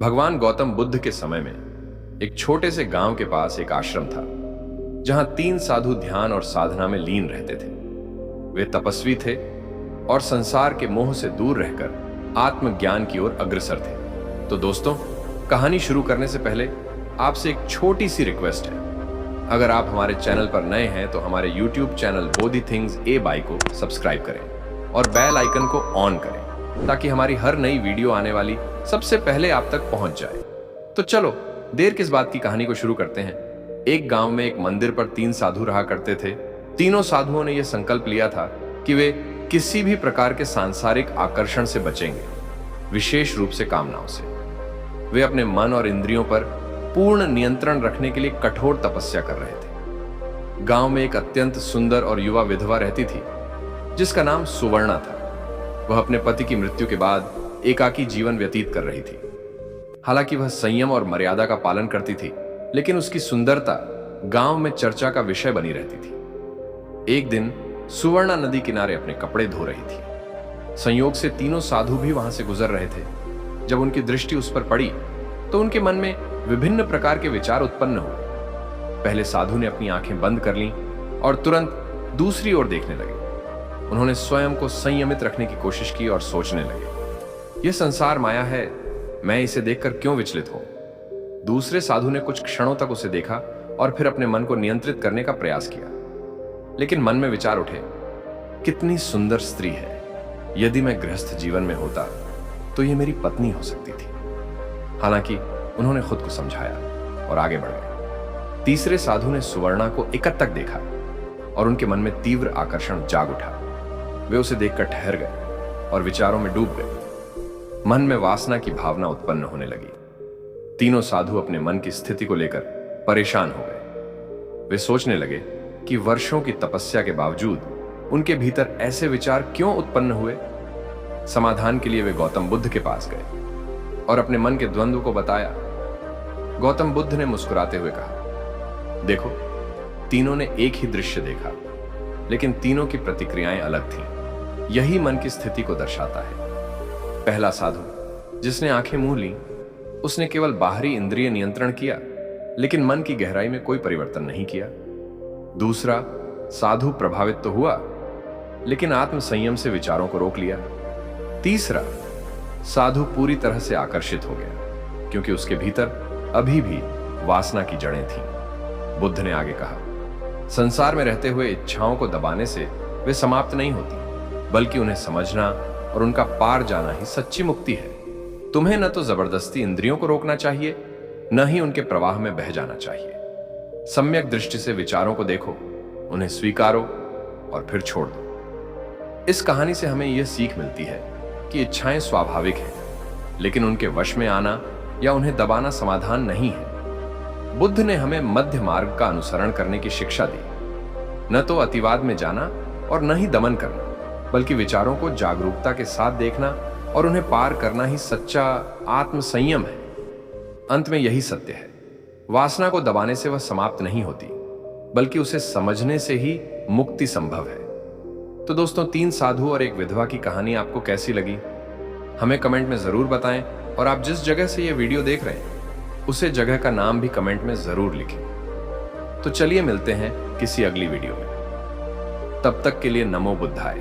भगवान गौतम बुद्ध के समय में एक छोटे से गांव के पास एक आश्रम था जहां 3 साधु ध्यान और साधना में लीन रहते थे। वे तपस्वी थे और संसार के मोह से दूर रहकर आत्मज्ञान की ओर अग्रसर थे। तो दोस्तों, कहानी शुरू करने से पहले आपसे एक छोटी सी रिक्वेस्ट है। अगर आप हमारे चैनल पर नए हैं तो हमारे YouTube channel Bodhi things A by को सब्सक्राइब करें और बेल आइकन को ऑन करें ताकि हमारी हर नई वीडियो आने वाली सबसे पहले आप तक पहुंच जाए। तो चलो देर किस बात की, कहानी को शुरू करते हैं। एक गांव में एक मंदिर पर 3 साधु रहा करते थे। तीनों साधुओं ने यह संकल्प लिया था कि वे किसी भी प्रकार के सांसारिक आकर्षण से बचेंगे, विशेष रूप से कामनाओं से। वे अपने मन और इंद्रियों पर पूर्ण नियंत्रण रखने के लिए कठोर तपस्या कर रहे थे। गांव में एक अत्यंत सुंदर और युवा विधवा रहती थी जिसका नाम सुवर्णा था। वह अपने पति की मृत्यु के बाद एकाकी जीवन व्यतीत कर रही थी। हालांकि वह संयम और मर्यादा का पालन करती थी, लेकिन उसकी सुंदरता गांव में चर्चा का विषय बनी रहती थी। एक दिन सुवर्णा नदी किनारे अपने कपड़े धो रही थी। संयोग से तीनों साधु भी वहां से गुजर रहे थे। जब उनकी दृष्टि उस पर पड़ी तो उनके मन में विभिन्न प्रकार के विचार उत्पन्न हुए। पहले साधु ने अपनी आंखें बंद कर लीं और तुरंत दूसरी ओर देखने लगे। उन्होंने स्वयं को संयमित रखने की कोशिश की और सोचने लगे, यह संसार माया है, मैं इसे देखकर क्यों विचलित हूं। दूसरे साधु ने कुछ क्षणों तक उसे देखा और फिर अपने मन को नियंत्रित करने का प्रयास किया, लेकिन मन में विचार उठे, कितनी सुंदर स्त्री है, यदि मैं गृहस्थ जीवन में होता तो यह मेरी पत्नी हो सकती थी। हालांकि उन्होंने खुद को समझाया और आगे बढ़ गए। तीसरे साधु ने सुवर्णा को एकटक तक देखा और उनके मन में तीव्र आकर्षण जाग उठा। वे उसे देखकर ठहर गए और विचारों में डूब गए। मन में वासना की भावना उत्पन्न होने लगी। तीनों साधु अपने मन की स्थिति को लेकर परेशान हो गए। वे सोचने लगे कि वर्षों की तपस्या के बावजूद उनके भीतर ऐसे विचार क्यों उत्पन्न हुए। समाधान के लिए वे गौतम बुद्ध के पास गए और अपने मन के द्वंद्व को बताया। गौतम बुद्ध ने मुस्कुराते हुए कहा, देखो, तीनों ने एक ही दृश्य देखा, लेकिन तीनों की प्रतिक्रियाएं अलग थीं। यही मन की स्थिति को दर्शाता है। पहला साधु जिसने आंखें मूंद लीं, उसने केवल बाहरी इंद्रिय नियंत्रण किया, लेकिन मन की गहराई में कोई परिवर्तन नहीं किया। दूसरा साधु प्रभावित तो हुआ, लेकिन आत्म संयम से विचारों को रोक लिया। तीसरा साधु पूरी तरह से आकर्षित हो गया, क्योंकि उसके भीतर अभी भी वासना की जड़ें थीं। बुद्ध ने आगे कहा, संसार में रहते हुए इच्छाओं को दबाने से वे समाप्त नहीं होती, बल्कि उन्हें समझना और उनका पार जाना ही सच्ची मुक्ति है। तुम्हें न तो जबरदस्ती इंद्रियों को रोकना चाहिए, न ही उनके प्रवाह में बह जाना चाहिए। सम्यक दृष्टि से विचारों को देखो, उन्हें स्वीकारो और फिर छोड़ दो। इस कहानी से हमें यह सीख मिलती है कि इच्छाएं स्वाभाविक हैं, लेकिन उनके वश में आना या उन्हें दबाना समाधान नहीं है। बुद्ध ने हमें मध्य मार्ग का अनुसरण करने की शिक्षा दी। न तो अतिवाद में जाना और न ही दमन करना, बल्कि विचारों को जागरूकता के साथ देखना और उन्हें पार करना ही सच्चा आत्म संयम है। अंत में यही सत्य है, वासना को दबाने से वह समाप्त नहीं होती, बल्कि उसे समझने से ही मुक्ति संभव है। तो दोस्तों, 3 साधु और एक विधवा की कहानी आपको कैसी लगी, हमें कमेंट में जरूर बताएं। और आप जिस जगह से ये वीडियो देख रहे हैं उसे जगह का नाम भी कमेंट में जरूर लिखें। तो चलिए मिलते हैं किसी अगली वीडियो में। तब तक के लिए नमो बुद्धाय।